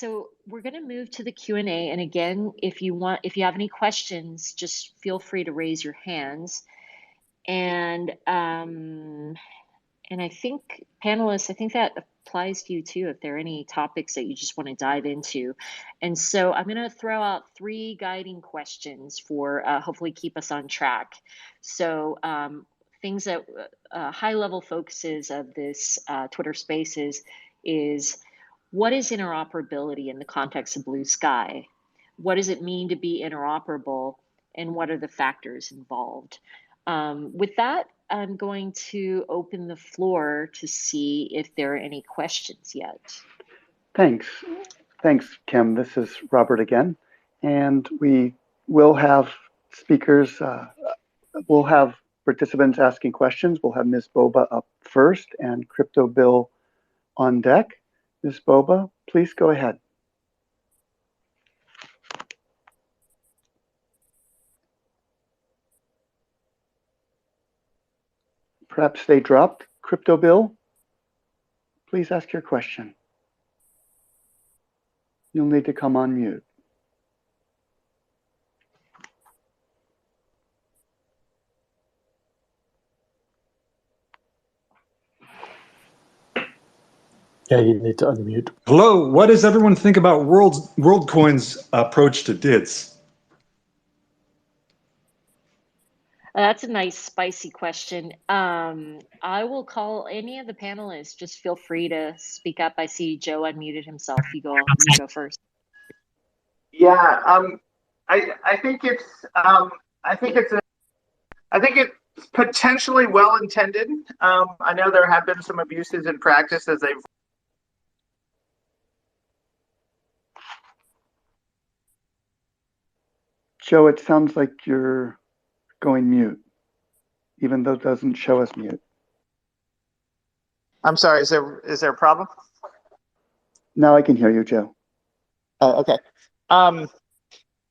So we're going to move to the Q&A. And again, if you have any questions, just feel free to raise your hands. And I think, panelists, I think that applies to you too, if there are any topics that you just want to dive into. And so I'm going to throw out 3 guiding questions for hopefully keep us on track. So things that high-level focuses of this Twitter Spaces is, what is interoperability in the context of Bluesky? What does it mean to be interoperable? And what are the factors involved? With that, I'm going to open the floor to see if there are any questions yet. Thanks, Kim. This is Robert again. And we will have speakers, we'll have participants asking questions. We'll have Ms. Boba up first and Crypto Bill on deck. Ms. Boba, please go ahead. Perhaps they dropped. Crypto Bill, please ask your question. You'll need to come on mute. Yeah, you need to unmute. Hello, what does everyone think about WorldCoin's approach to DIDs? That's a nice, spicy question. I will call any of the panelists. Just feel free to speak up. I see Joe unmuted himself. You go first. Yeah, I think it's potentially well intended. I know there have been some abuses in practice as they've. Joe, it sounds like you're going mute, even though it doesn't show us mute. I'm sorry, is there a problem? Now I can hear you, Joe. Oh, okay. I'm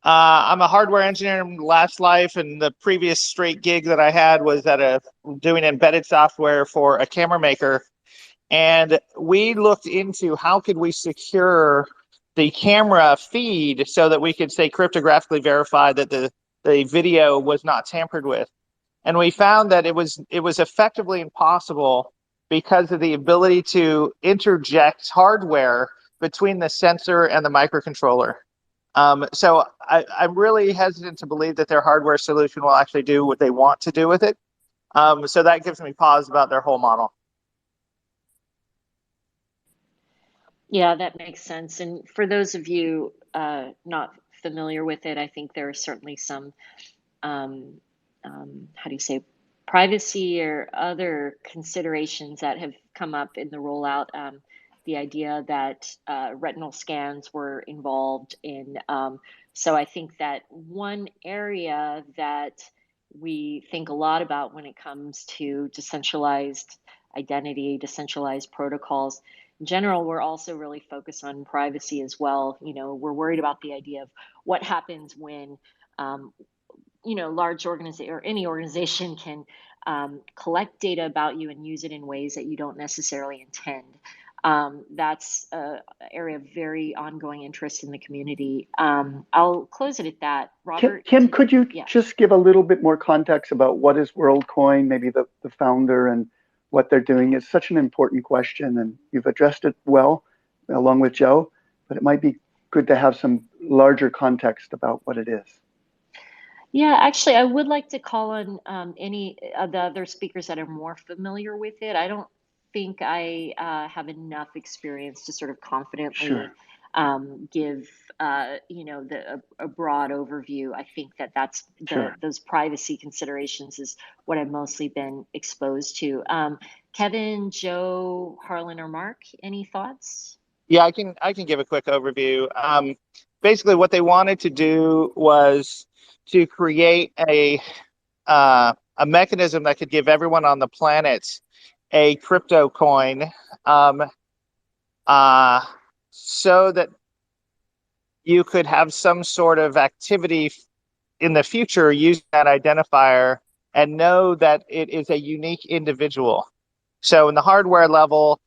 a hardware engineer in last life, and the previous straight gig that I had was doing embedded software for a camera maker. And we looked into how could we secure the camera feed so that we could say cryptographically verify that the video was not tampered with. And we found that it was effectively impossible because of the ability to interject hardware between the sensor and the microcontroller. So I'm really hesitant to believe that their hardware solution will actually do what they want to do with it. So that gives me pause about their whole model. Yeah, that makes sense. And for those of you not familiar with it, I think there are certainly some, privacy or other considerations that have come up in the rollout. The idea that retinal scans were involved in. So I think that one area that we think a lot about when it comes to decentralized identity, decentralized protocols, in general, we're also really focused on privacy as well. You know, we're worried about the idea of what happens when, large organization or any organization can collect data about you and use it in ways that you don't necessarily intend. That's an area of very ongoing interest in the community. I'll close it at that. Robert? Kim, could you just give a little bit more context about what is WorldCoin, maybe the founder and what they're doing? It's such an important question, and you've addressed it well, along with Joe, but it might be good to have some larger context about what it is. Yeah, actually, I would like to call on any of the other speakers that are more familiar with it. I don't think I have enough experience to sort of confidently give a broad overview. I think that's those privacy considerations is what I've mostly been exposed to. Kevin, Joe, Harlan, or Mark, any thoughts? Yeah, I can give a quick overview. Basically, what they wanted to do was to create a mechanism that could give everyone on the planet a crypto coin, so that you could have some sort of activity in the future using that identifier and know that it is a unique individual. So in the hardware level,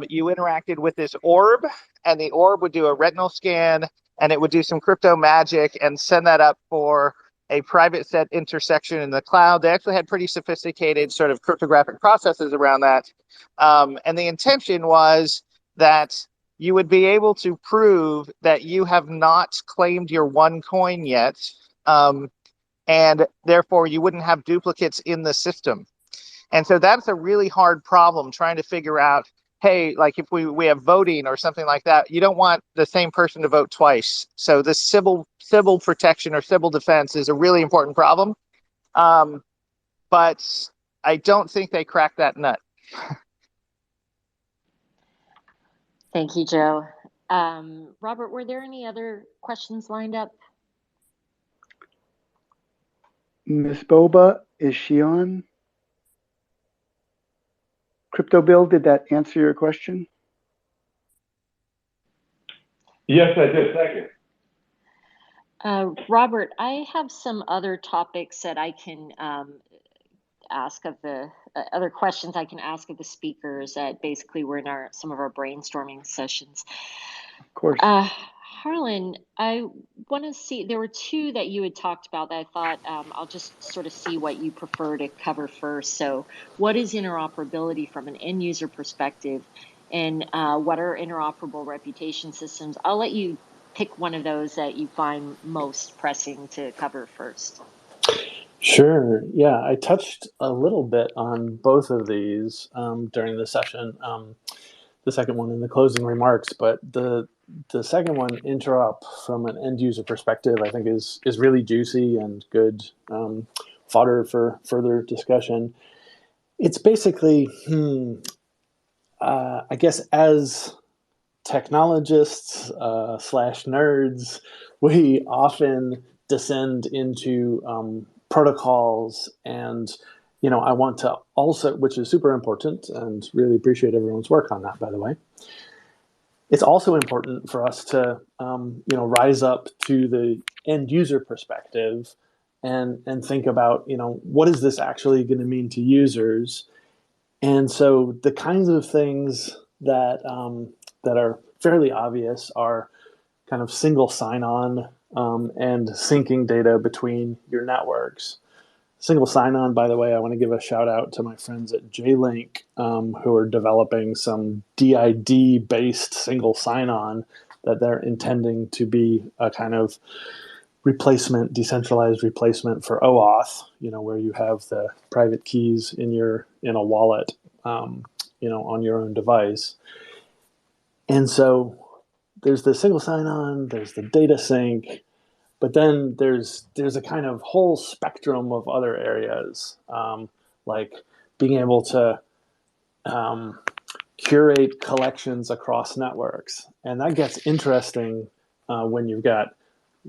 you interacted with this orb, and the orb would do a retinal scan, and it would do some crypto magic and send that up for a private set intersection in the cloud. They actually had pretty sophisticated sort of cryptographic processes around that. And the intention was that you would be able to prove that you have not claimed your one coin yet, and therefore you wouldn't have duplicates in the system. And so that's a really hard problem, trying to figure out, hey, like if we have voting or something like that, you don't want the same person to vote twice. So the civil protection or civil defense is a really important problem. But I don't think they cracked that nut. Thank you, Joe. Robert, were there any other questions lined up? Ms. Boba, is she on? Crypto Bill, did that answer your question? Yes, I did. Thank you. Robert, I have some other topics that I can ask of the other questions I can ask of the speakers that basically were in some of our brainstorming sessions. Of course. Harlan, I want to see, there were two that you had talked about that I thought I'll just sort of see what you prefer to cover first. So what is interoperability from an end user perspective, and what are interoperable reputation systems? I'll let you pick one of those that you find most pressing to cover first. Sure. Yeah, I touched a little bit on both of these during the session. The second one in the closing remarks, but the second one, interop from an end user perspective, I think is really juicy and good fodder for further discussion. It's basically, I guess, as technologists slash nerds, we often descend into protocols, and I want to also, which is super important, and really appreciate everyone's work on that, by the way. It's also important for us to rise up to the end user perspective and think about what is this actually going to mean to users. And so the kinds of things that that are fairly obvious are kind of single sign-on and syncing data between your networks. Single sign-on, by the way, I want to give a shout out to my friends at JLink who are developing some DID-based single sign-on that they're intending to be a kind of replacement, decentralized replacement for OAuth, where you have the private keys in a wallet, on your own device. And so there's the single sign-on, there's the data sync, but then there's a kind of whole spectrum of other areas, like being able to curate collections across networks. And that gets interesting when you've got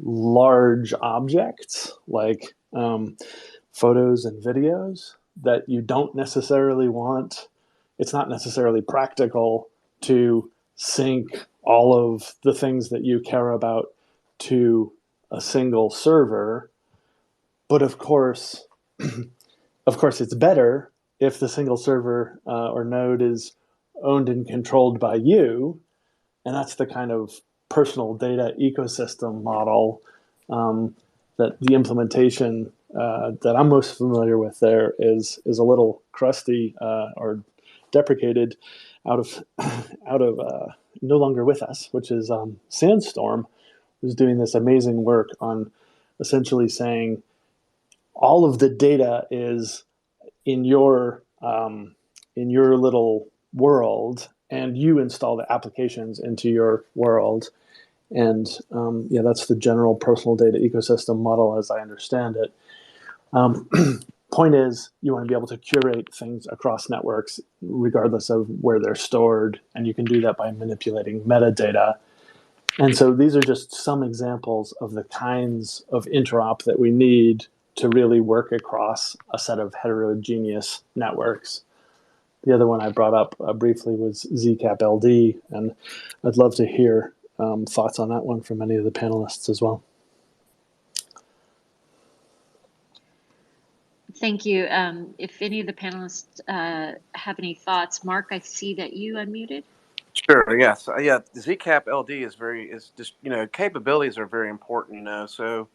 large objects like photos and videos that you don't necessarily want. It's not necessarily practical to sync all of the things that you care about to a single server. But of course, it's better if the single server or node is owned and controlled by you. And that's the kind of personal data ecosystem model that the implementation that I'm most familiar with there is a little crusty or deprecated out of no longer with us, which is Sandstorm, who's doing this amazing work on essentially saying all of the data is in your little world, and you install the applications into your world. And that's the general personal data ecosystem model as I understand it. Point is, you want to be able to curate things across networks regardless of where they're stored, and you can do that by manipulating metadata. And so these are just some examples of the kinds of interop that we need to really work across a set of heterogeneous networks. The other one I brought up briefly was ZCAP-LD, and I'd love to hear thoughts on that one from any of the panelists as well. Thank you. If any of the panelists have any thoughts, Mark, I see that you unmuted. Sure. Yes. Yeah. The Zcap LD is just, capabilities are very important. So,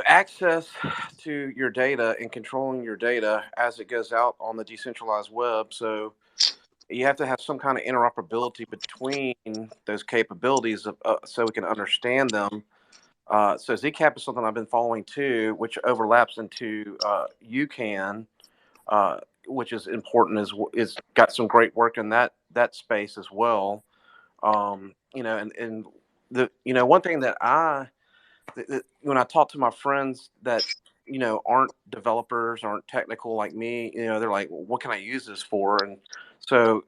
access to your data and controlling your data as it goes out on the decentralized web. So you have to have some kind of interoperability between those capabilities so we can understand them. So Zcap is something I've been following too, which overlaps into UCAN, which is important. Is got some great work in that space as well. And the one thing that when I talk to my friends that aren't developers, aren't technical like me, they're like, well, what can I use this for? And so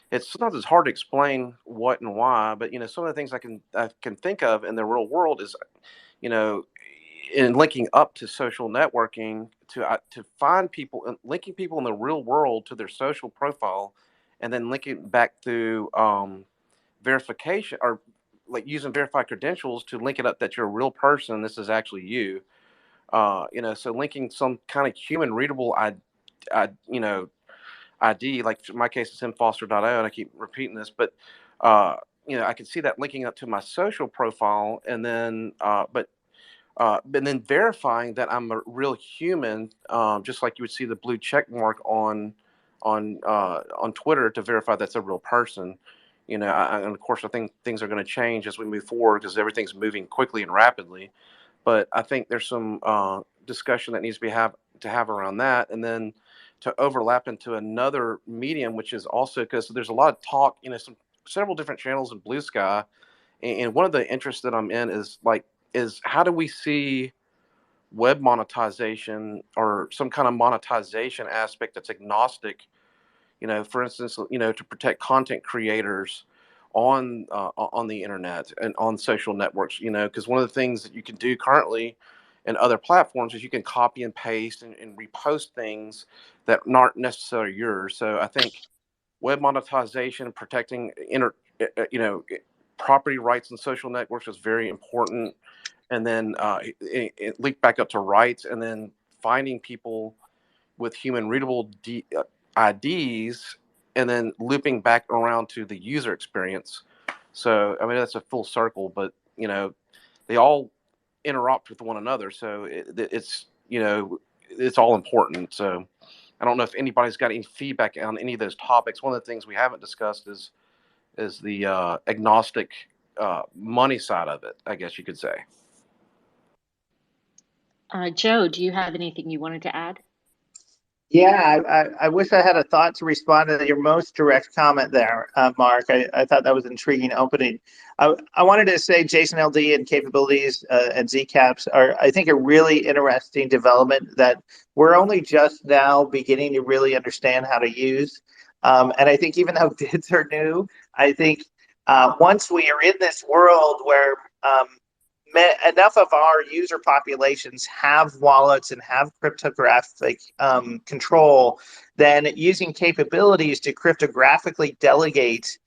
it's sometimes it's hard to explain what and why, but some of the things I can think of in the real world is you know in linking up to social networking to find people and linking people in the real world to their social profile, and then linking back through verification, or like using verified credentials to link it up that you're a real person. This is actually you. So linking some kind of human readable ID, like in my case, it's mfoster.io, and I keep repeating this, but I can see that linking up to my social profile, and then but then verifying that I'm a real human, just like you would see the blue check mark on Twitter to verify that's a real person. And of course, I think things are going to change as we move forward because everything's moving quickly and rapidly. But I think there's some discussion that needs to have around that, and then to overlap into another medium, which is also because there's a lot of talk, several different channels in Bluesky, and one of the interests that I'm in is how do we see web monetization or some kind of monetization aspect that's agnostic, for instance, to protect content creators on the internet and on social networks, because one of the things that you can do currently in other platforms is you can copy and paste and repost things that aren't necessarily yours. So I think web monetization, protecting property rights in social networks is very important. And then it linked back up to rights, and then finding people with human readable IDs, and then looping back around to the user experience. So I mean that's a full circle, but they all interrupt with one another. So it's all important. So I don't know if anybody's got any feedback on any of those topics. One of the things we haven't discussed is the agnostic money side of it, I guess you could say. Joe, do you have anything you wanted to add? Yeah, I wish I had a thought to respond to your most direct comment there, Mark. I thought that was an intriguing opening. I wanted to say JSON LD and capabilities and Zcaps are, I think, a really interesting development that we're only just now beginning to really understand how to use. And I think even though DIDs are new, I think once we are in this world where enough of our user populations have wallets and have cryptographic control, then using capabilities to cryptographically delegate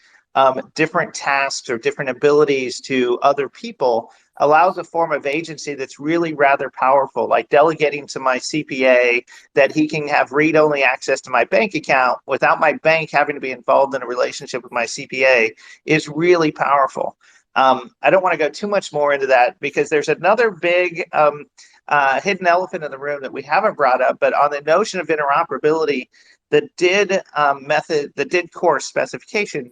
different tasks or different abilities to other people allows a form of agency that's really rather powerful, like delegating to my CPA that he can have read-only access to my bank account without my bank having to be involved in a relationship with my CPA is really powerful. I don't want to go too much more into that because there's another big hidden elephant in the room that we haven't brought up, but on the notion of interoperability, the DID method, the DID course specification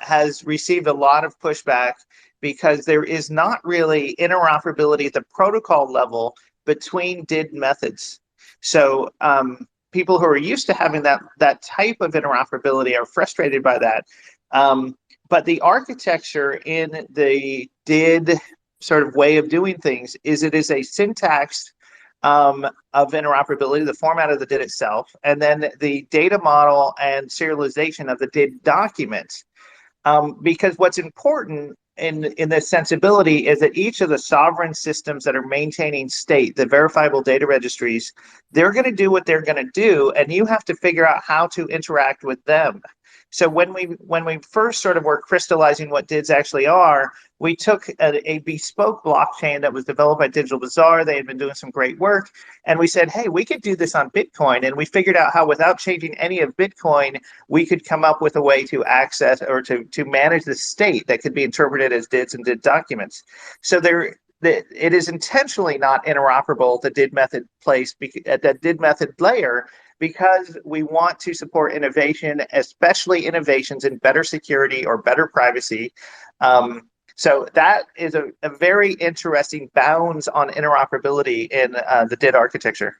has received a lot of pushback because there is not really interoperability at the protocol level between DID methods. So people who are used to having that type of interoperability are frustrated by that. But the architecture in the DID sort of way of doing things is it is a syntax of interoperability, the format of the DID itself, and then the data model and serialization of the DID documents. Because what's important in this sensibility is that each of the sovereign systems that are maintaining state, the verifiable data registries, they're going to do what they're going to do, and you have to figure out how to interact with them. So when we first sort of were crystallizing what DIDs actually are, we took a bespoke blockchain that was developed by Digital Bazaar. They had been doing some great work, and we said, hey, we could do this on Bitcoin. And we figured out how, without changing any of Bitcoin, we could come up with a way to access or to manage the state that could be interpreted as DIDs and DID documents. So it is intentionally not interoperable, the DID method place, at that DID method layer, because we want to support innovation, especially innovations in better security or better privacy. So that is a very interesting bounds on interoperability in the DID architecture.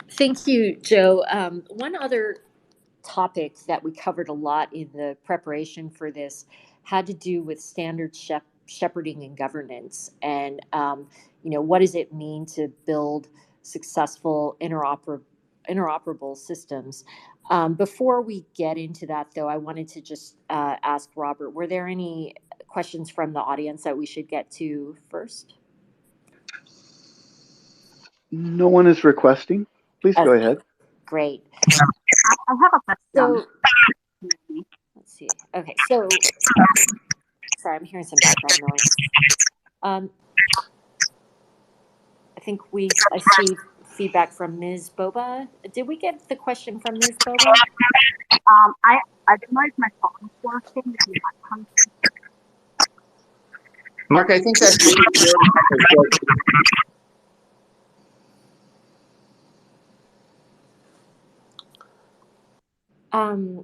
Thank you, Joe. One other topic that we covered a lot in the preparation for this had to do with standard shepherding and governance, and what does it mean to build successful interoperable systems. Before we get into that, though, I wanted to just ask Robert, were there any questions from the audience that we should get to first? No one is requesting. Please go ahead. Great. I have a question. So, let's see. Okay, so sorry, I'm hearing some background noise. I think I see feedback from Ms. Boba. Did we get the question from Ms. Boba? I don't know if my phone is working. If you have Mark, I think that's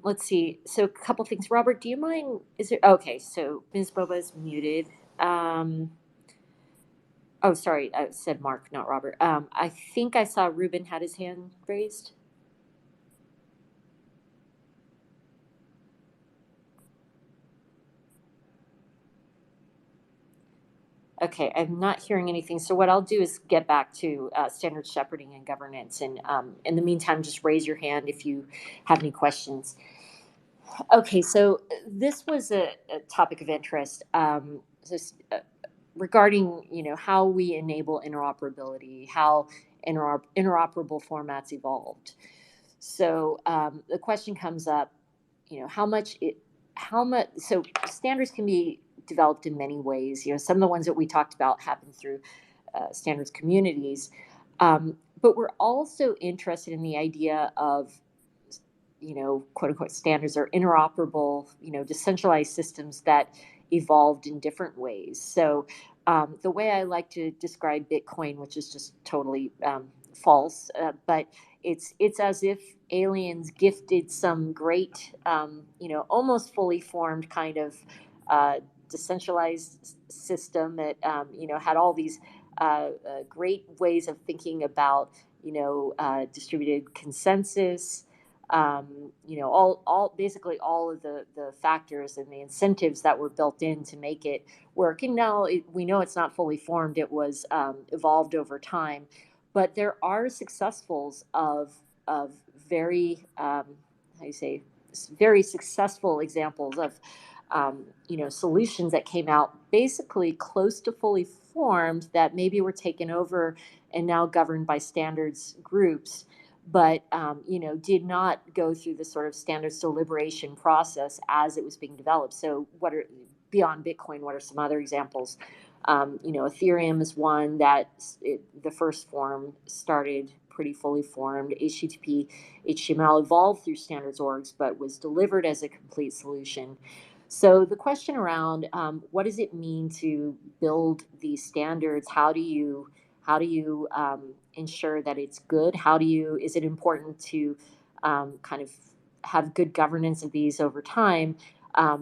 let's see. So a couple things. Robert, do you mind? Okay? So Ms. Boba is muted. Oh, sorry. I said Mark, not Robert. I think I saw Ruben had his hand raised. Okay, I'm not hearing anything. So what I'll do is get back to standard shepherding and governance. And in the meantime, just raise your hand if you have any questions. Okay, so this was a topic of interest regarding, how we enable interoperability, how interoperable formats evolved. So the question comes up, so standards can be developed in many ways. Some of the ones that we talked about happen through standards communities, but we're also interested in the idea of, quote unquote standards or interoperable, decentralized systems that evolved in different ways. So the way I like to describe Bitcoin, which is just totally false, but it's as if aliens gifted some great, almost fully formed kind of decentralized system that, had all these great ways of thinking about, distributed consensus, basically all of the factors and the incentives that were built in to make it work. And now we know it's not fully formed. It was evolved over time, but there are successfuls of very, very successful examples of, solutions that came out basically close to fully formed that maybe were taken over and now governed by standards groups, but did not go through the sort of standards deliberation process as it was being developed. So beyond Bitcoin, what are some other examples? Ethereum is one that the first form started pretty fully formed. HTTP, HTML evolved through standards orgs, but was delivered as a complete solution. So the question around what does it mean to build these standards? How do you ensure that it's good? Is it important to kind of have good governance of these over time?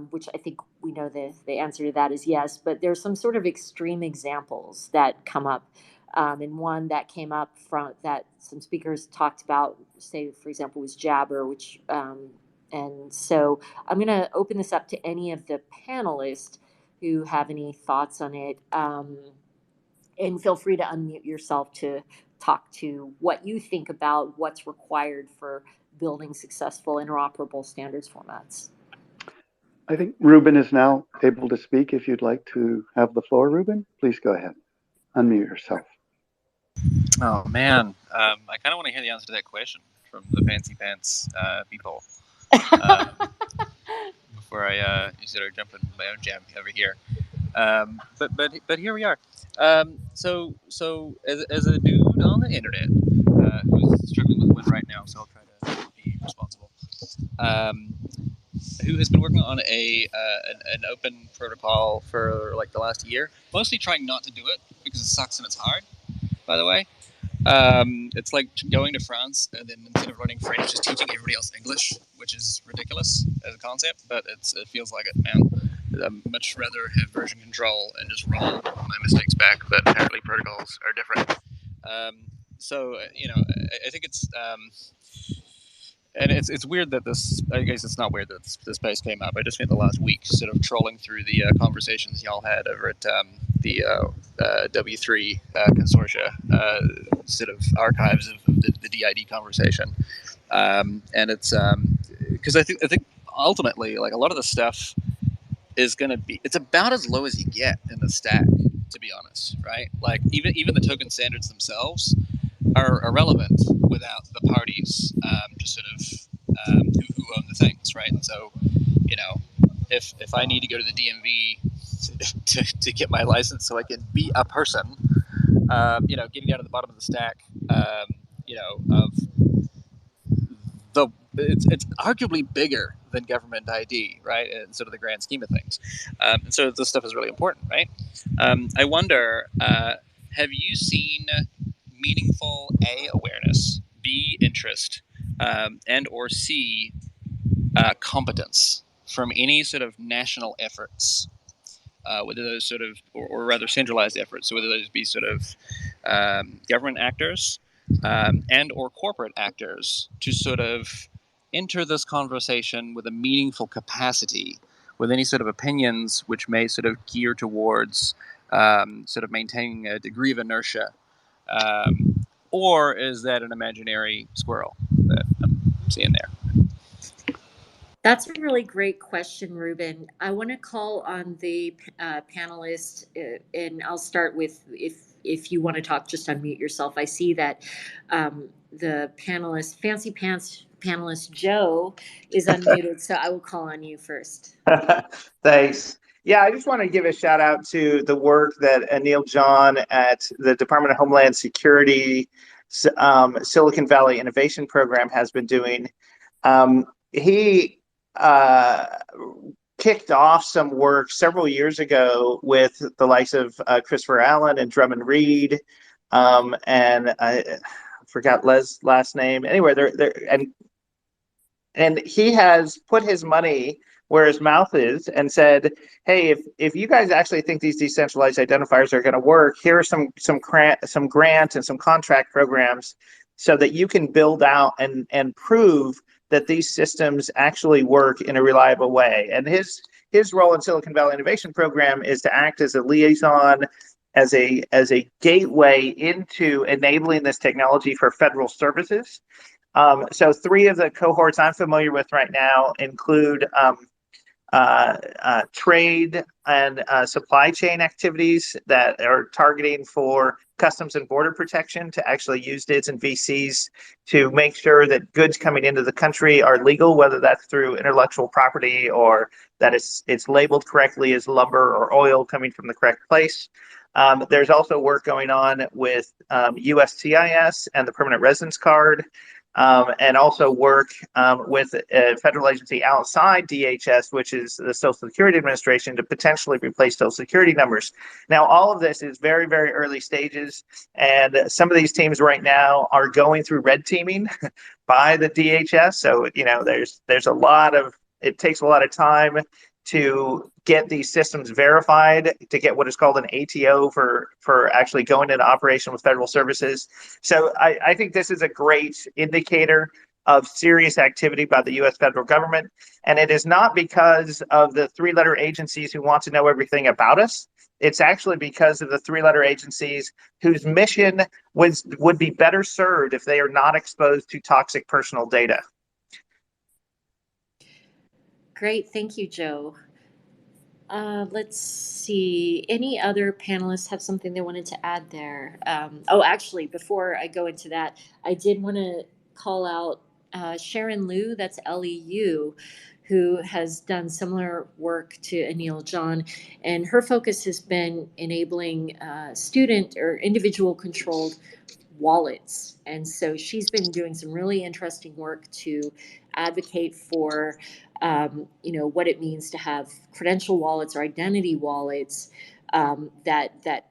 Which I think we know the answer to that is yes, but there's some sort of extreme examples that come up. And one that came up from that some speakers talked about, say, for example, was Jabber, which, and so I'm going to open this up to any of the panelists who have any thoughts on it. And feel free to unmute yourself to talk to what you think about what's required for building successful interoperable standards formats. I think Ruben is now able to speak. If you'd like to have the floor, Ruben, please go ahead. Unmute yourself. Oh man, I kind of want to hear the answer to that question from the fancy pants people before I sort of jump in my own jam over here. But here we are. So as a dude on the internet who's struggling with one right now, so I'll try to be responsible. Who has been working on an open protocol for like the last year, mostly trying not to do it because it sucks and it's hard. By the way, it's like going to France and then instead of learning French, just teaching everybody else English, which is ridiculous as a concept, but it feels like it, man. I'd much rather have version control and just roll my mistakes back, but apparently protocols are different. I think it's and it's weird that this. I guess it's not weird that this space came up. I just spent the last week sort of trolling through the conversations y'all had over at the W3 consortia sort of archives of the DID conversation, and it's because I think ultimately like a lot of the stuff is going to be, it's about as low as you get in the stack, to be honest, right? Like even the token standards themselves are irrelevant without the parties just sort of who own the things, right? And so, if I need to go to the DMV to get my license so I can be a person, getting down to the bottom of the stack, of it's arguably bigger than government ID, right? In sort of the grand scheme of things. And so this stuff is really important, right? I wonder, have you seen meaningful A, awareness, B, interest, and or C, competence from any sort of national efforts, whether those sort of, or rather centralized efforts, so whether those be sort of government actors and or corporate actors to sort of enter this conversation with a meaningful capacity, with any sort of opinions which may sort of gear towards sort of maintaining a degree of inertia, or is that an imaginary squirrel that I'm seeing there? That's a really great question, Ruben. I want to call on the panelists, and I'll start with if you want to talk, just unmute yourself. I see that the panelist, Fancy Pants panelist Joe, is unmuted, so I will call on you first. Thanks. Yeah, I just want to give a shout out to the work that Anil John at the Department of Homeland Security Silicon Valley Innovation Program has been doing. He kicked off some work several years ago with the likes of Christopher Allen and Drummond Reed, and I forgot Les' last name. Anyway, and he has put his money where his mouth is and said, hey, if you guys actually think these decentralized identifiers are going to work, here are some grant and some contract programs so that you can build out and prove that these systems actually work in a reliable way. And his role in Silicon Valley Innovation Program is to act as a liaison, as a gateway into enabling this technology for federal services. So 3 of the cohorts I'm familiar with right now include trade and supply chain activities that are targeting for Customs and Border Protection to actually use DIDs and VCs to make sure that goods coming into the country are legal, whether that's through intellectual property or that it's labeled correctly as lumber or oil coming from the correct place. There's also work going on with USCIS and the permanent residence card. And also work with a federal agency outside DHS, which is the Social Security Administration, to potentially replace Social Security numbers. Now, all of this is very, very early stages, and some of these teams right now are going through red teaming by the DHS. So, there's a lot of, it takes a lot of time to get these systems verified, to get what is called an ATO for actually going into operation with federal services. So I think this is a great indicator of serious activity by the U.S. federal government. And it is not because of the 3-letter agencies who want to know everything about us. It's actually because of the 3-letter agencies whose mission would be better served if they are not exposed to toxic personal data. Great, thank you, Joe. Let's see. Any other panelists have something they wanted to add there? Oh, actually, before I go into that, I did want to call out Sharon Liu, that's LEU, who has done similar work to Anil John. And her focus has been enabling student or individual controlled wallets. And so she's been doing some really interesting work to advocate for what it means to have credential wallets or identity wallets that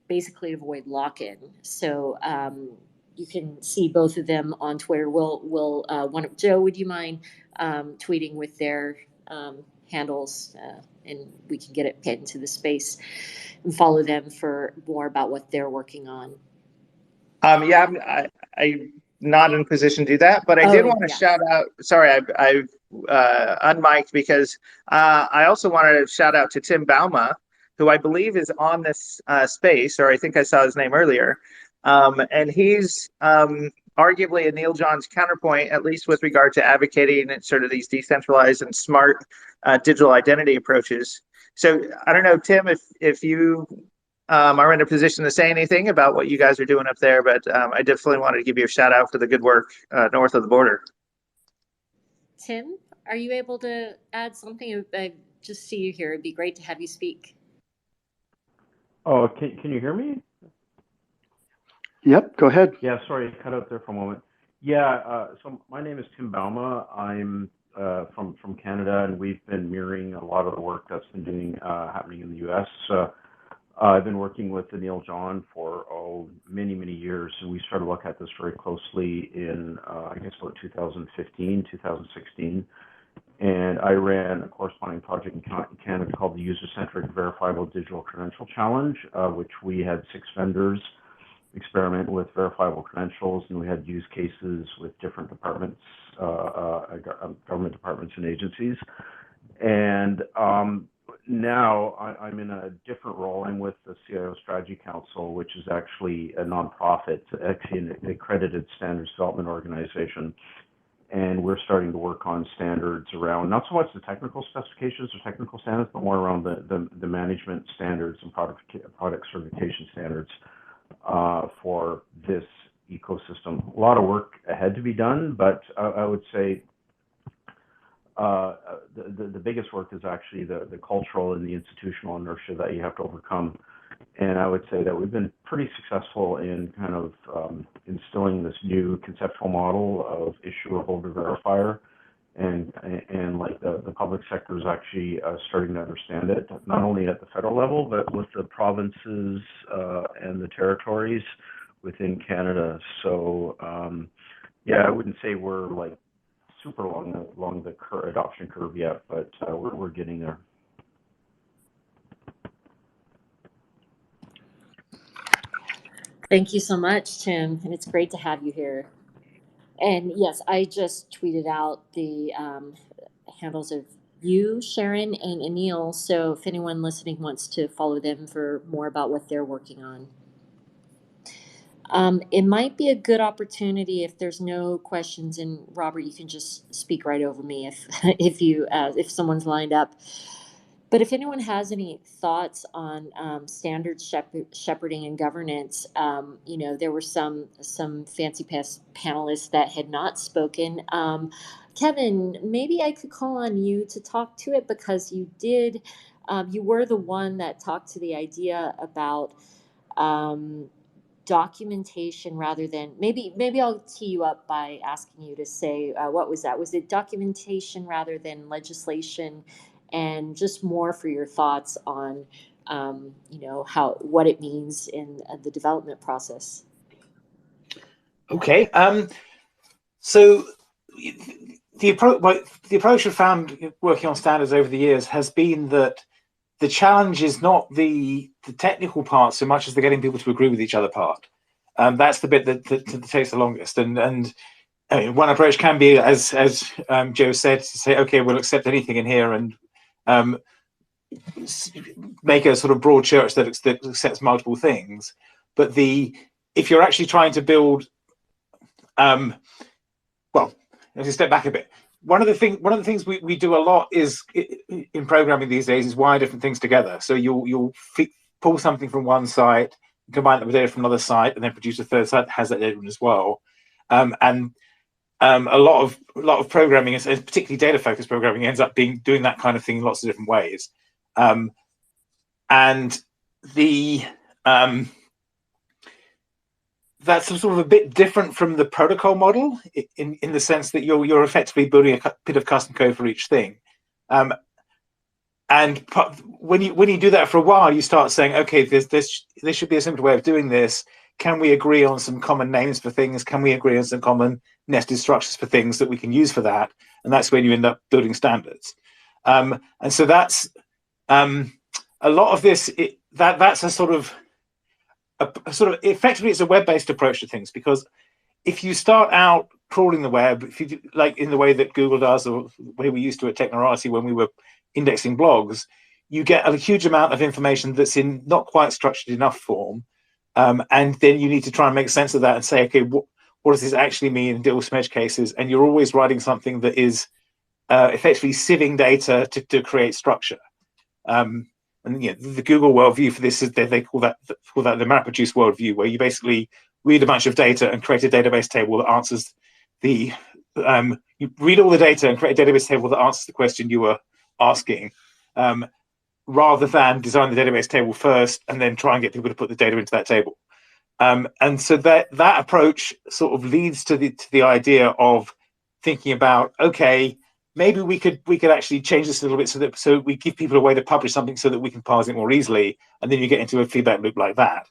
basically avoid lock-in. So you can see both of them on Twitter. Joe, would you mind tweeting with their handles, and we can get it pinned to the space and follow them for more about what they're working on. Yeah, I'm not in a position to do that, but I did want to shout out. Sorry, I've unmiked because I also wanted to shout out to Tim Bauma, who I believe is on this space, or I think I saw his name earlier, and he's arguably Anil John's counterpoint, at least with regard to advocating sort of these decentralized and smart digital identity approaches. So I don't know, Tim, if you are in a position to say anything about what you guys are doing up there, but I definitely wanted to give you a shout out for the good work north of the border. Tim, are you able to add something? I just see you here. It'd be great to have you speak. Oh, can you hear me? Yep, go ahead. Yeah, sorry, cut out there for a moment. Yeah, so my name is Tim Bauma. I'm from Canada, and we've been mirroring a lot of the work that's been happening in the U.S. I've been working with Anil John for many years, and we started looking at this very closely in I guess about 2015, 2016, and I ran a corresponding project in Canada called the User-Centric Verifiable Digital Credential Challenge, which we had 6 vendors experiment with verifiable credentials, and we had use cases with different departments, government departments and agencies, and now I'm in a different role. I'm with the CIO Strategy Council, which is actually a nonprofit, actually an accredited standards development organization. And we're starting to work on standards around not so much the technical specifications or technical standards, but more around the management standards and product certification standards for this ecosystem. A lot of work ahead to be done, but I would say the biggest work is actually the cultural and the institutional inertia that you have to overcome. And I would say that we've been pretty successful in kind of instilling this new conceptual model of issuer holder verifier, and like the public sector is actually starting to understand it, not only at the federal level, but with the provinces and the territories within Canada. So yeah, I wouldn't say we're like super along the adoption curve yet, but we're getting there. Thank you so much, Tim, and it's great to have you here. And yes, I just tweeted out the handles of you, Sharon, and Anil. So if anyone listening wants to follow them for more about what they're working on. It might be a good opportunity if there's no questions, and Robert, you can just speak right over me if someone's lined up. But if anyone has any thoughts on standard shepherding and governance, there were some fancy panelists that had not spoken. Kevin, maybe I could call on you to talk to it, because you did. You were the one that talked to the idea about documentation rather than maybe I'll tee you up by asking you to say what was that? Was it documentation rather than legislation? And just more for your thoughts on what it means in the development process. Okay, so the approach I've found working on standards over the years has been that the challenge is not the technical part so much as the getting people to agree with each other part. That's the bit that takes the longest. And I mean, one approach can be, as Joe said, to say, okay, we'll accept anything in here and make a sort of broad church that accepts multiple things. But if you're actually trying to build, well, let's step back a bit. one of the things we do a lot is in programming these days is wire different things together. So you'll pull something from one site, combine it with data from another site, and then produce a third site that has that data in as well. A lot of programming, particularly data focused programming, ends up doing that kind of thing in lots of different ways. And that's sort of a bit different from the protocol model in the sense that you're effectively building a bit of custom code for each thing. And when you do that for a while, you start saying, okay, there should be a simple way of doing this. Can we agree on some common names for things? Can we agree on some common nested structures for things that we can use for that? And that's when you end up building standards. And so that's a lot of this. That's a sort of effectively, it's a web-based approach to things, because if you start out crawling the web, if you do, like in the way that Google does, or the way we used to at Technorati when we were indexing blogs, you get a huge amount of information that's in not quite structured enough form, and then you need to try and make sense of that and say, okay, what does this actually mean, and deal with some edge cases. And you're always writing something that is effectively sieving data to create structure. And the Google worldview for this is they call that the MapReduce worldview, where you basically read a bunch of data and create a database table that answers you read all the data and create a database table that answers the question you were asking, rather than design the database table first and then try and get people to put the data into that table. And so that approach sort of leads to the idea of thinking about, okay, maybe we could actually change this a little bit so we give people a way to publish something so that we can parse it more easily, and then you get into a feedback loop like that.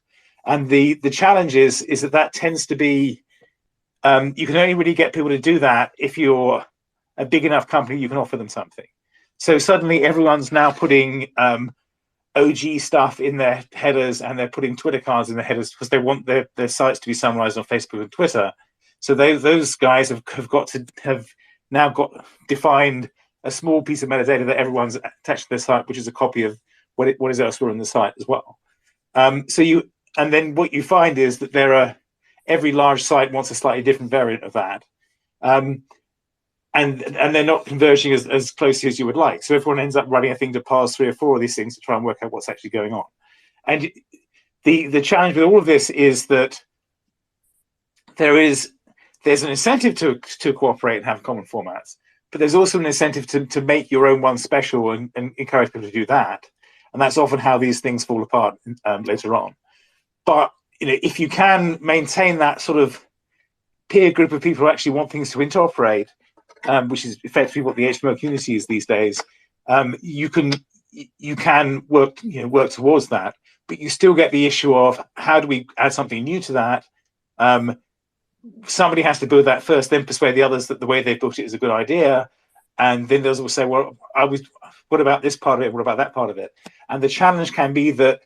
And the challenge is that tends to be you can only really get people to do that if you're a big enough company you can offer them something. So suddenly everyone's now putting OG stuff in their headers, and they're putting Twitter cards in their headers because they want their sites to be summarized on Facebook and Twitter. So those guys have now got defined a small piece of metadata that everyone's attached to their site, which is a copy of what is elsewhere in the site as well. And then what you find is that every large site wants a slightly different variant of that, and they're not converging as closely as you would like. So everyone ends up running a thing to parse 3 or 4 of these things to try and work out what's actually going on. And the challenge with all of this is that there's an incentive to cooperate and have common formats, but there's also an incentive to make your own one special and encourage people to do that. And that's often how these things fall apart later on. But if you can maintain that sort of peer group of people who actually want things to interoperate, which is effectively what the HTML community is these days, you can work towards that. But you still get the issue of how do we add something new to that? Somebody has to build that first, then persuade the others that the way they built it is a good idea, and then those will say, well, what about this part of it? What about that part of it? And the challenge can be that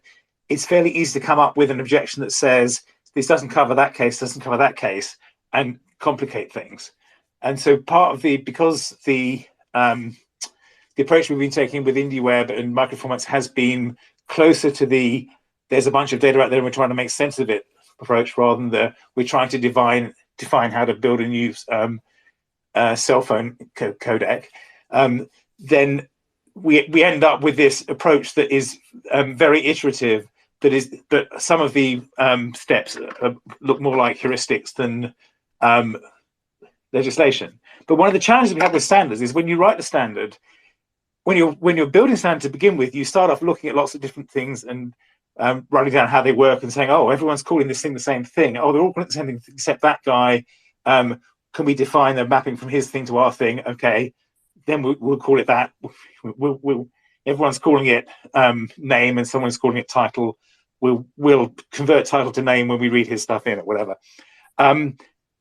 it's fairly easy to come up with an objection that says this doesn't cover that case, doesn't cover that case, and complicate things. And so because the approach we've been taking with IndieWeb and microformats has been closer to there's a bunch of data out there and we're trying to make sense of it approach, rather than we're trying to define how to build a new cell phone codec, then we end up with this approach that is very iterative, but some of the steps look more like heuristics than legislation. But one of the challenges we have with standards is when you write the standard, when you're building standard to begin with, you start off looking at lots of different things and writing down how they work and saying, oh, everyone's calling this thing the same thing. Oh, they're all calling it the same thing except that guy. Can we define the mapping from his thing to our thing? Okay, then we'll call it that. Everyone's calling it name and someone's calling it title. We'll convert title to name when we read his stuff in or whatever. And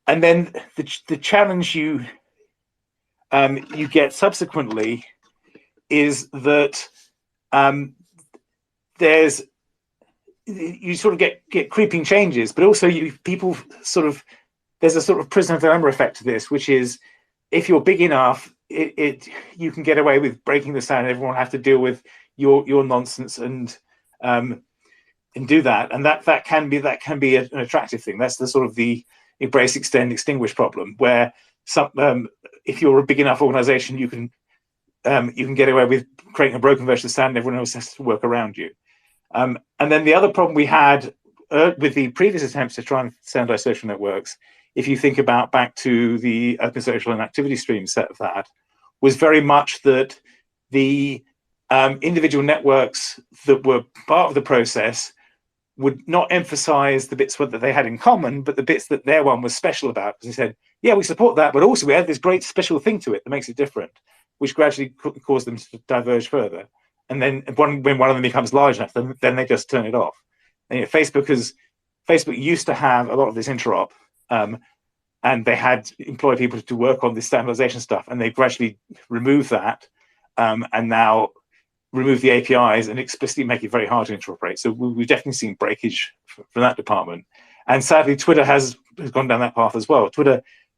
then the challenge you get subsequently is that you sort of get creeping changes, but also there's a sort of prisoner dilemma effect to this, which is if you're big enough, you can get away with breaking the standard. Everyone have to deal with your nonsense and do that, and that can be an attractive thing. That's the sort of the embrace, extend, extinguish problem, where if you're a big enough organization, you can get away with creating a broken version of the standard. Everyone else has to work around you. And then the other problem we had with the previous attempts to try and standardize social networks, if you think about back to the open social and activity stream set of that, was very much that the individual networks that were part of the process would not emphasize the bits that they had in common, but the bits that their one was special about. Because they said, yeah, we support that, but also we have this great special thing to it that makes it different, which gradually caused them to diverge further. And then when one of them becomes large enough, then they just turn it off. And Facebook used to have a lot of this interop, and they had employed people to work on this standardization stuff, and they gradually removed that, and now remove the APIs and explicitly make it very hard to interoperate. So we've definitely seen breakage from that department. And sadly, Twitter has gone down that path as well.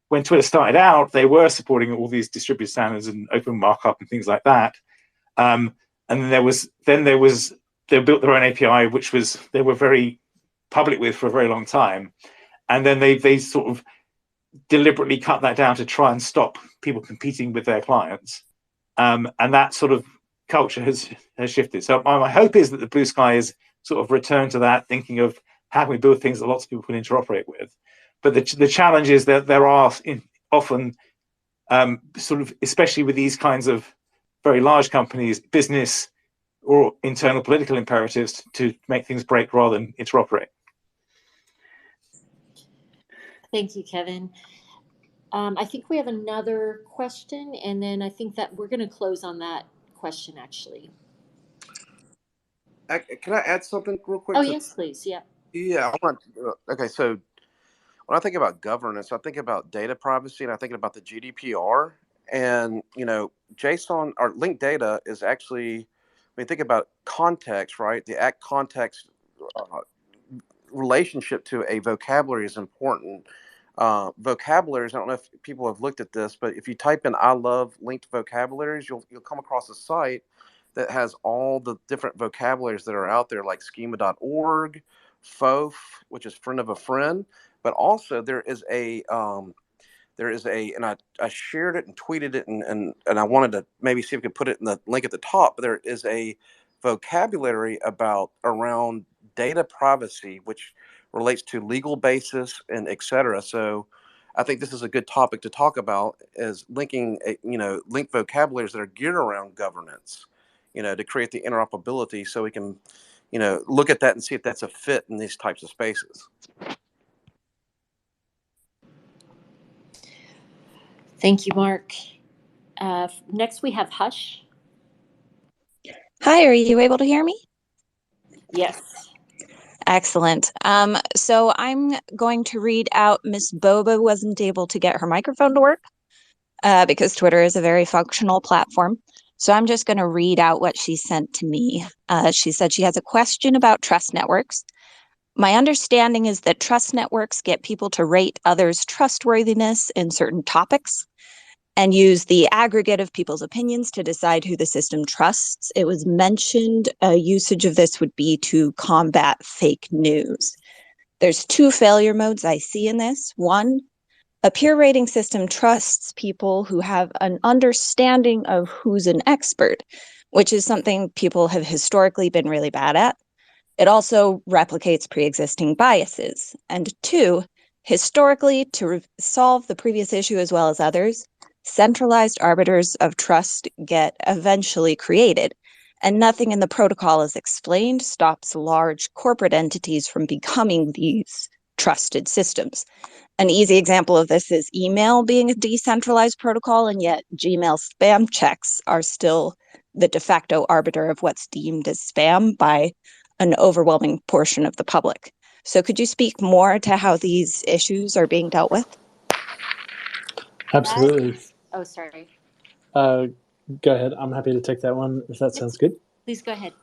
When Twitter started out, they were supporting all these distributed standards and open markup and things like that. And then they built their own API, which they were very public with for a very long time. And then they sort of deliberately cut that down to try and stop people competing with their clients. And that sort of culture has shifted. So my hope is that the Bluesky is sort of returned to that, thinking of how can we build things that lots of people can interoperate with. But the challenge is that there are often sort of, especially with these kinds of very large companies, business or internal political imperatives to make things break rather than interoperate. Thank you, Kevin. I think we have another question, and then I think that we're going to close on that question, actually. Can I add something real quick? Oh, yes, please. Yeah. Yeah. Okay. So when I think about governance, I think about data privacy, and I think about the GDPR. And JSON or linked data is actually, when you think about context, right? The act context relationship to a vocabulary is important. Vocabularies, I don't know if people have looked at this, but if you type in "I love" linked vocabularies, you'll come across a site that has all the different vocabularies that are out there, like schema.org, FOF, which is friend of a friend, but also there is a, and I shared it and tweeted it, and I wanted to maybe see if we could put it in the link at the top, but there is a vocabulary around data privacy, which relates to legal basis and et cetera. So I think this is a good topic to talk about, is linking, linked vocabularies that are geared around governance, to create the interoperability, so we can, look at that and see if that's a fit in these types of spaces. Thank you, Mark. Next, we have Hush. Hi, are you able to hear me? Yes. Excellent. So I'm going to read out Miss Boba wasn't able to get her microphone to work because Twitter is a very functional platform. So I'm just going to read out what she sent to me. She said she has a question about trust networks. My understanding is that trust networks get people to rate others' trustworthiness in certain topics and use the aggregate of people's opinions to decide who the system trusts. It was mentioned a usage of this would be to combat fake news. There's two failure modes I see in this. One, a peer rating system trusts people who have an understanding of who's an expert, which is something people have historically been really bad at. It also replicates pre-existing biases. And two, historically, to solve the previous issue as well as others, centralized arbiters of trust get eventually created, and nothing in the protocol as explained stops large corporate entities from becoming these trusted systems. An easy example of this is email being a decentralized protocol, and yet Gmail spam checks are still the de facto arbiter of what's deemed as spam by an overwhelming portion of the public. So could you speak more to how these issues are being dealt with? Absolutely. Oh, sorry. Go ahead. I'm happy to take that one if that sounds good. Please go ahead.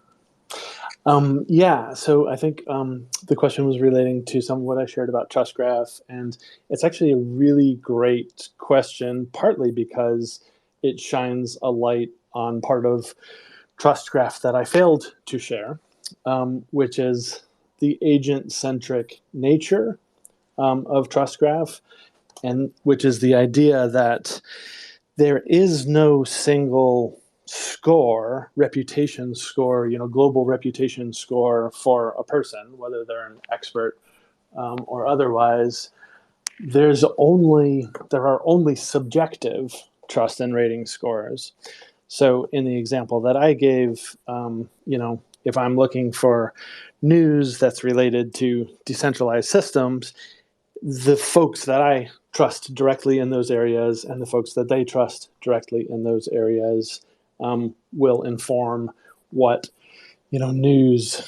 Yeah, so I think the question was relating to some of what I shared about Trust Graph, and it's actually a really great question, partly because it shines a light on part of Trust Graph that I failed to share, which is the agent-centric nature of Trust Graph. and which is the idea that there is no single score, reputation score, global reputation score for a person, whether they're an expert or otherwise. There are only subjective trust and rating scores. So in the example that I gave, if I'm looking for news that's related to decentralized systems, the folks that I trust directly in those areas and the folks that they trust directly in those areas will inform what news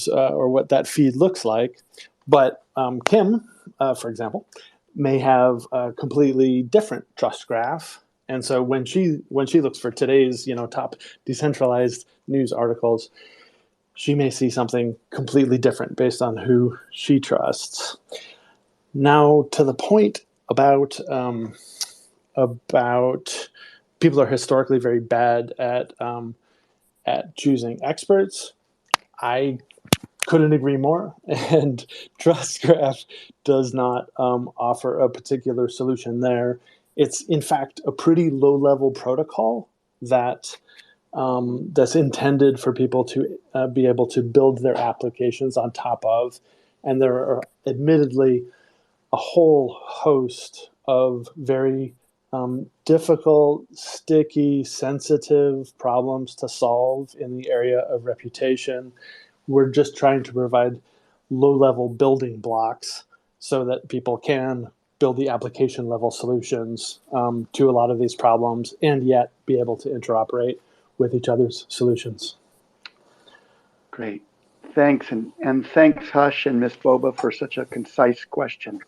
or what that feed looks like. But Kim, for example, may have a completely different trust graph. And so when she looks for today's top decentralized news articles, she may see something completely different based on who she trusts. Now, to the point about people are historically very bad at choosing experts. I couldn't agree more. And TrustGraph does not offer a particular solution there. It's in fact a pretty low-level protocol that's intended for people to be able to build their applications on top of. And there are admittedly a whole host of very difficult, sticky, sensitive problems to solve in the area of reputation. We're just trying to provide low-level building blocks so that people can build the application-level solutions to a lot of these problems and yet be able to interoperate with each other's solutions. Great. Thanks. And thanks, Hush and Ms. Boba, for such a concise question.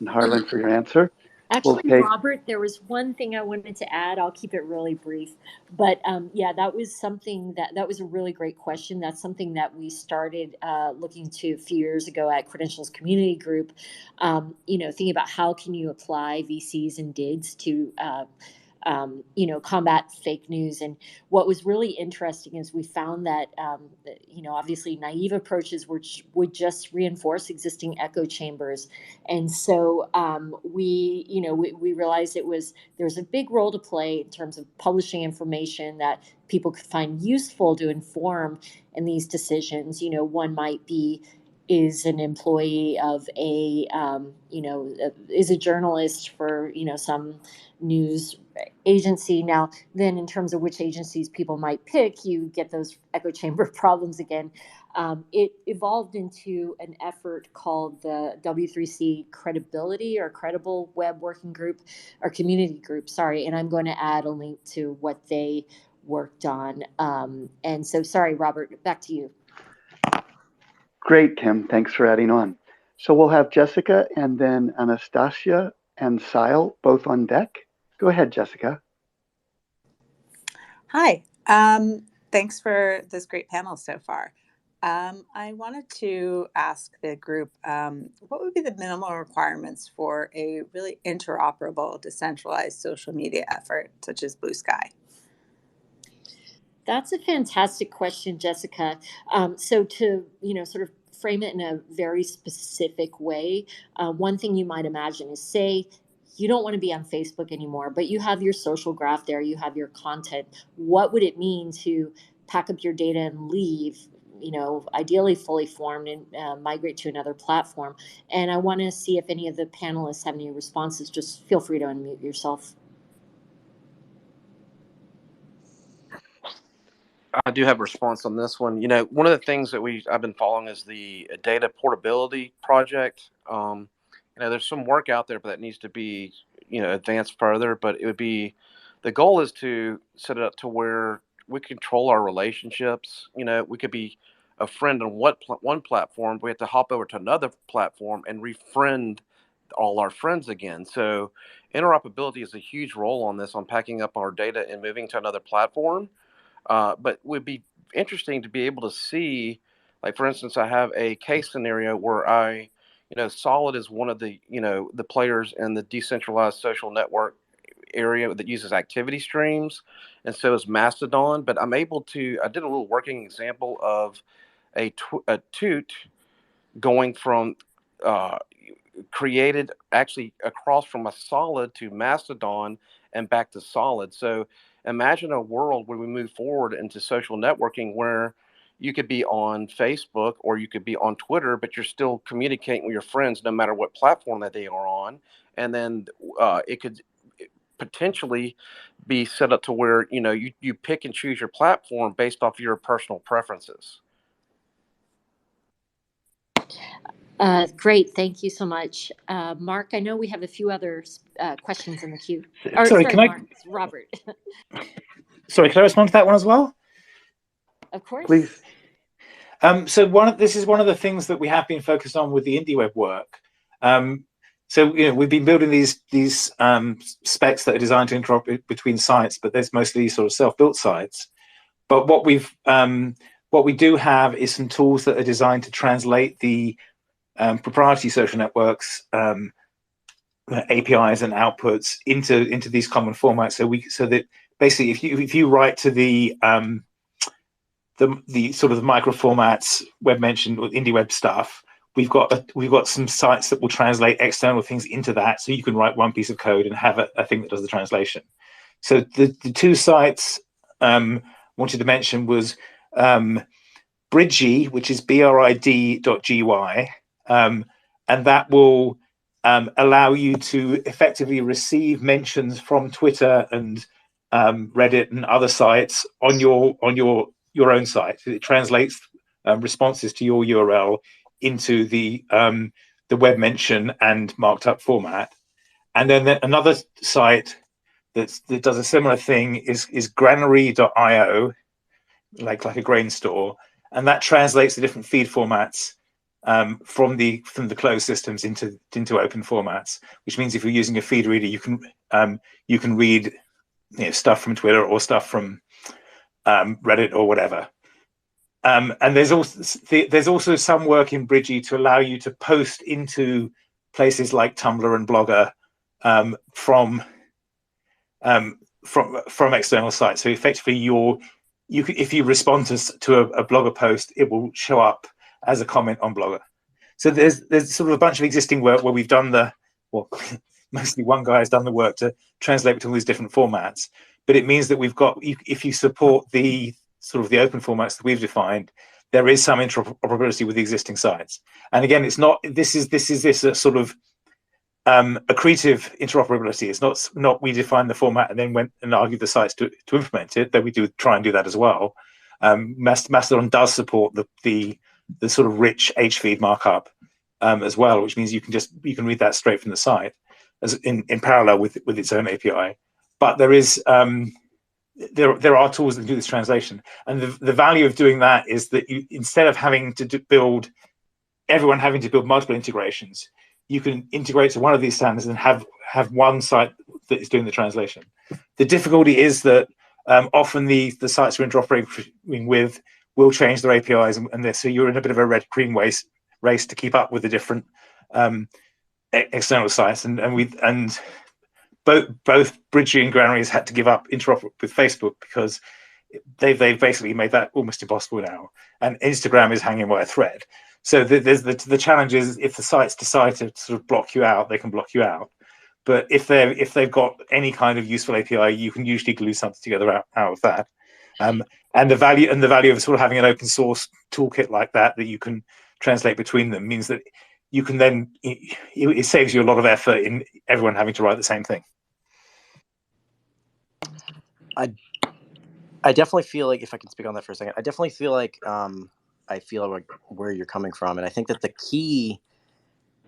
And Harlan, for your answer. Actually, Robert, there was one thing I wanted to add. I'll keep it really brief. But that was something that was a really great question. That's something that we started looking to a few years ago at Credentials Community Group, thinking about how can you apply VCs and DIDs to combat fake news. And what was really interesting is we found that, obviously naive approaches would just reinforce existing echo chambers. And so we realized there's a big role to play in terms of publishing information that people could find useful to inform in these decisions. One might be, is an employee of is a journalist for, some news agency. Now, then in terms of which agencies people might pick, you get those echo chamber problems again. It evolved into an effort called the W3C Credibility or Credible Web Working Group or Community Group, sorry, and I'm going to add a link to what they worked on. And so, sorry, Robert, back to you. Great, Kim. Thanks for adding on. So we'll have Jessica and then Anastasia and Sile both on deck. Go ahead, Jessica. Hi. Thanks for this great panel so far. I wanted to ask the group, what would be the minimal requirements for a really interoperable, decentralized social media effort, such as Bluesky? That's a fantastic question, Jessica. So to, sort of frame it in a very specific way, one thing you might imagine is, say, you don't want to be on Facebook anymore, but you have your social graph there, you have your content. What would it mean to pack up your data and leave, ideally fully formed and migrate to another platform? And I want to see if any of the panelists have any responses. Just feel free to unmute yourself. I do have a response on this one. One of the things that I've been following is the data portability project. There's some work out there, but that needs to be, advanced further. But the goal is to set it up to where we control our relationships. We could be a friend on one platform, but we have to hop over to another platform and refriend all our friends again. So interoperability is a huge role on this, on packing up our data and moving to another platform. But it would be interesting to be able to see, like, for instance, I have a case scenario where Solid is one of the, the players in the decentralized social network area that uses activity streams, and so is Mastodon. But I did a little working example of a toot going from created actually across from a solid to Mastodon and back to solid. So imagine a world where we move forward into social networking where you could be on Facebook or you could be on Twitter, but you're still communicating with your friends no matter what platform that they are on. And then it could potentially be set up to where, you know, you pick and choose your platform based off your personal preferences. Great, thank you so much. Mark, I know we have a few other questions in the queue. Sorry, can I? Mark, it's Robert. Sorry, can I respond to that one as well? Of course. Please. So this is one of the things that we have been focused on with the IndieWeb work. So we've been building these specs that are designed to interoperate between sites, but there's mostly sort of self-built sites. But what we do have is some tools that are designed to translate the proprietary social networks APIs and outputs into these common formats. So that basically, if you write to the sort of the micro formats web mentioned with IndieWeb stuff, we've got some sites that will translate external things into that, so you can write one piece of code and have a thing that does the translation. So the two sites wanted to mention was Bridgy, which is brid.gy, and that will allow you to effectively receive mentions from Twitter and Reddit and other sites on your own site. It translates responses to your URL into the web mention and marked up format. And then another site that does a similar thing is granary.io, like a grain store, and that translates the different feed formats from the closed systems into open formats. Which means if you're using a feed reader, you can read stuff from Twitter or stuff from Reddit or whatever. And there's also some work in Bridgy to allow you to post into places like Tumblr and Blogger from external sites. So effectively, if you respond to a Blogger post, it will show up as a comment on Blogger. So there's sort of a bunch of existing work where we've done mostly one guy has done the work to translate between these different formats. But it means that we've got, if you support the sort of the open formats that we've defined, there is some interoperability with the existing sites. And again, it's not, this is a sort of accretive interoperability. It's not we define the format and then went and argued the sites to implement it, though we do try and do that as well. Mastodon does support the sort of rich HFeed markup as well, which means you can read that straight from the site as in parallel with its own API. But there is there are tools that do this translation, and the value of doing that is that you, instead of having to build multiple integrations, you can integrate to one of these standards and have one site that is doing the translation. The difficulty is that often the sites we're interoperating with will change their APIs, and so you're in a bit of a red-green race to keep up with the different external sites, and both Bridgy and Granary has had to give up interoperability with Facebook because they've basically made that almost impossible now, and Instagram is hanging by a thread. So there's the challenge is if the sites decide to sort of block you out, they can block you out. But if they've got any kind of useful API, you can usually glue something together out of that. And the value of sort of having an open source toolkit like that you can translate between them means that you can then it saves you a lot of effort in everyone having to write the same thing. I definitely feel like, if I can speak on that for a second, I definitely feel like where you're coming from, and I think that the key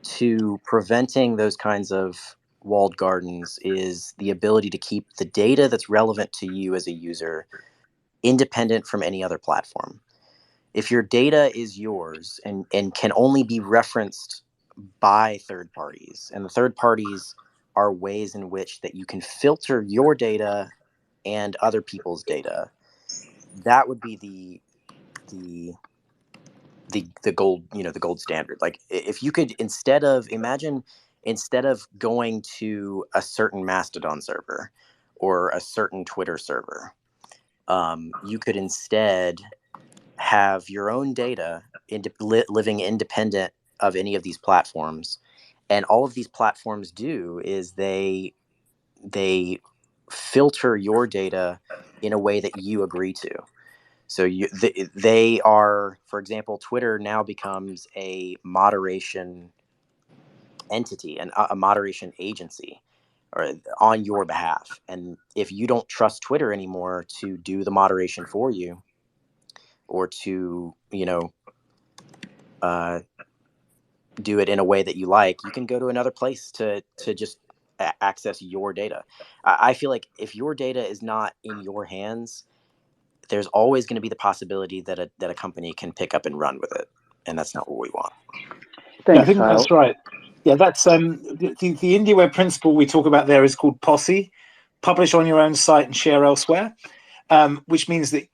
to preventing those kinds of walled gardens is the ability to keep the data that's relevant to you as a user independent from any other platform. If your data is yours and can only be referenced by third parties, and the third parties are ways in which that you can filter your data and other people's data, that would be the gold, the gold standard. Like if you could, instead of going to a certain Mastodon server or a certain Twitter server, you could instead have your own data living independent of any of these platforms, And all of these platforms do is they filter your data in a way that you agree to. So they are, for example, Twitter now becomes a moderation entity and a moderation agency or on your behalf. And if you don't trust Twitter anymore to do the moderation for you, or to, do it in a way that you like, you can go to another place to just access your data. I feel like if your data is not in your hands, there's always going to be the possibility that a company can pick up and run with it, and that's not what we want. Thanks, I think Kyle. that's right. Yeah, that's the IndieWeb principle we talk about there is called POSSE, publish on your own site and share elsewhere, which means that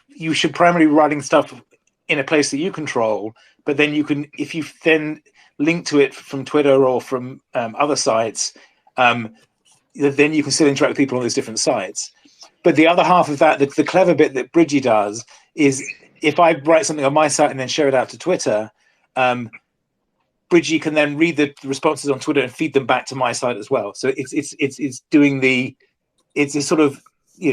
you should primarily be writing stuff in a place that you control, but then you can, if you then link to it from Twitter or from other sites, then you can still interact with people on those different sites. But the other half of that, the clever bit that Bridgie does is if I write something on my site and then share it out to Twitter, Bridgie can then read the responses on Twitter and feed them back to my site as well. So it's doing it's sort of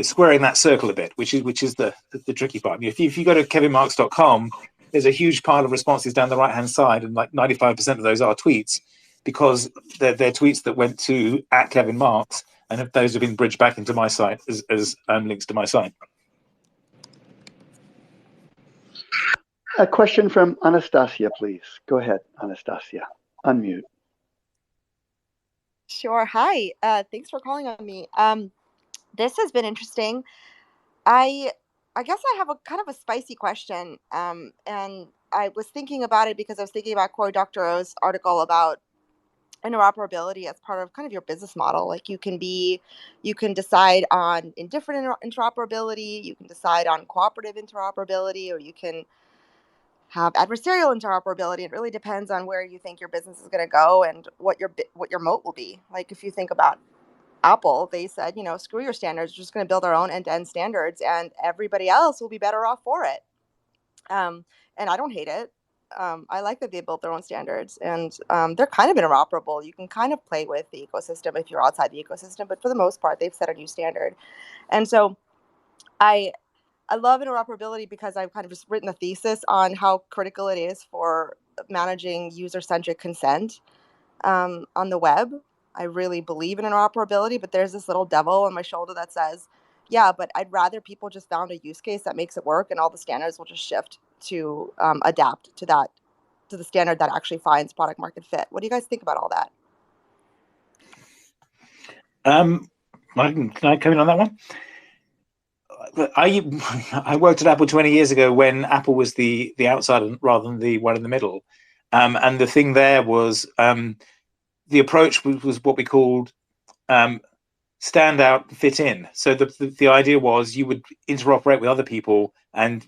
squaring that circle a bit, which is the tricky part. If you go to kevinmarks.com, there's a huge pile of responses down the right hand side, and like 95% of those are tweets, because they're tweets that went to @KevinMarks, and those have been bridged back into my site as links to my site. A question from Anastasia, please. Go ahead, Anastasia. Unmute. Sure. Hi. Thanks for calling on me. This has been interesting. I guess I have a kind of a spicy question. And I was thinking about it because I was thinking about Cory Doctorow's article about interoperability as part of kind of your business model. Like you can decide on indifferent interoperability, you can decide on cooperative interoperability, or you can have adversarial interoperability. It really depends on where you think your business is going to go and what your moat will be. Like if you think about Apple, they said, screw your standards, we're just going to build our own end-to-end standards, and everybody else will be better off for it. And I don't hate it. I like that they built their own standards, and they're kind of interoperable. You can kind of play with the ecosystem if you're outside the ecosystem, but for the most part, they've set a new standard. And so I love interoperability because I've kind of just written a thesis on how critical it is for managing user-centric consent on the web. I really believe in interoperability, but there's this little devil on my shoulder that says, yeah, but I'd rather people just found a use case that makes it work, and all the standards will just shift to adapt to the standard that actually finds product market fit. What do you guys think about all that? Can I come in on that one? I worked at Apple 20 years ago when Apple was the outsider rather than the one in the middle. And the thing there was the approach was what we called stand out, fit in. So the idea was you would interoperate with other people and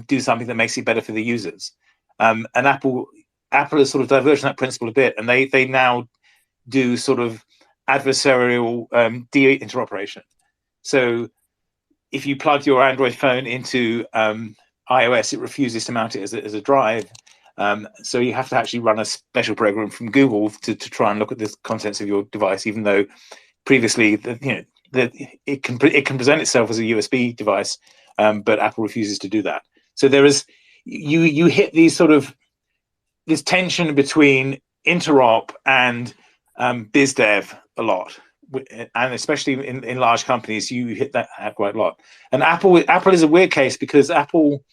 do something that makes it better for the users. And Apple has sort of diverged that principle a bit, and they now do sort of adversarial de-interoperation. So if you plug your Android phone into iOS, it refuses to mount it as a drive. So you have to actually run a special program from Google to try and look at the contents of your device, even though previously it can present itself as a USB device, but Apple refuses to do that. So there is you hit these sort of this tension between interop and biz dev a lot. And especially in large companies, you hit that quite a lot. And Apple is a weird case because Apple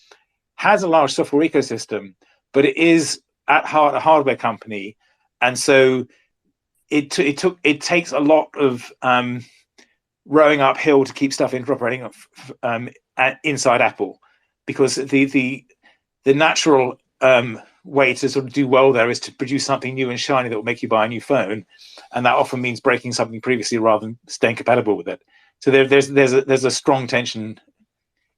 has a large software ecosystem, but it is at heart a hardware company, and so it takes a lot of rowing uphill to keep stuff interoperating inside Apple, because the natural way to sort of do well there is to produce something new and shiny that will make you buy a new phone, and that often means breaking something previously rather than staying compatible with it. So there's a strong tension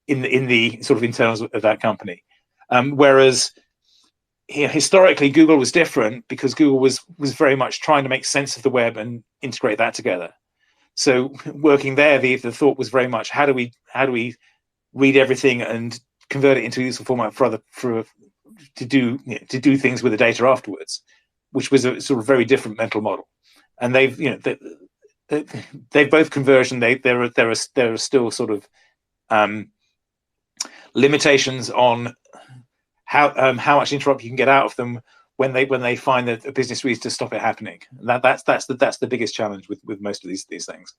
in the sort of internals of that company. Whereas historically Google was different because Google was very much trying to make sense of the web and integrate that together. So working there, the thought was very much how do we read everything and convert it into a useful format to do things with the data afterwards. which was a sort of very different mental model. And they've both conversion. There are still sort of limitations on how much interrupt you can get out of them when they find that a business reason to stop it happening. And that's the biggest challenge with most of these things.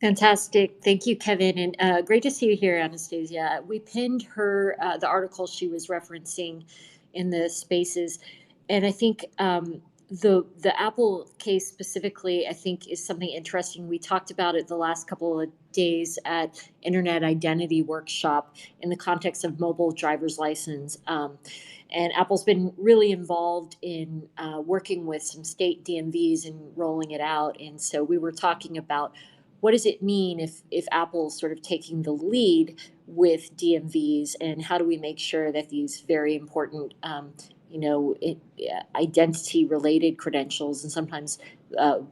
Fantastic. Thank you, Kevin. And great to see you here, Anastasia. We pinned her, the article she was referencing in the spaces. And I think the Apple case specifically, I think, is something interesting. We talked about it the last couple of days at Internet Identity Workshop in the context of mobile driver's license. And Apple's been really involved in working with some state DMVs and rolling it out. And so we were talking about what does it mean if Apple's sort of taking the lead with DMVs, and how do we make sure that these very important, identity-related credentials, and sometimes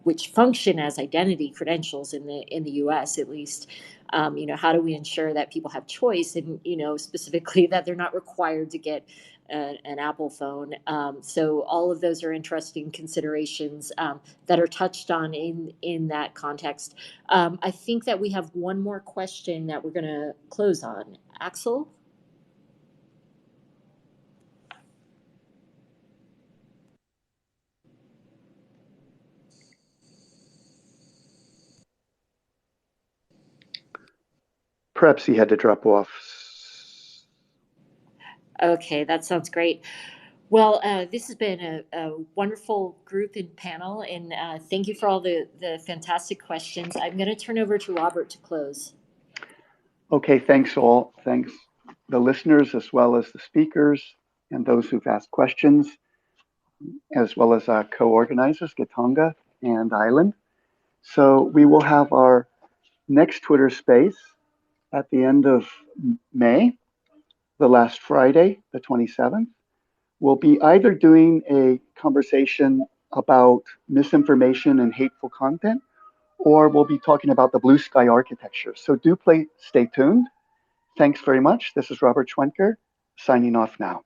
which function as identity credentials in the U.S. at least, how do we ensure that people have choice, and specifically that they're not required to get an Apple phone. So all of those are interesting considerations that are touched on in that context. I think that we have one more question that we're going to close on. Axel? Perhaps he had to drop off. Okay, that sounds great. Well, this has been a wonderful group and panel, and thank you for all the fantastic questions. I'm going to turn over to Robert to close. Okay, thanks all. Thanks the listeners as well as the speakers and those who've asked questions, as well as our co-organizers, Gatonga and Island. So we will have our next Twitter space at the end of May, the last Friday, the 27th. We'll be either doing a conversation about misinformation and hateful content, or we'll be talking about the Bluesky architecture. So stay tuned. Thanks very much. This is Robert Schwenker signing off now.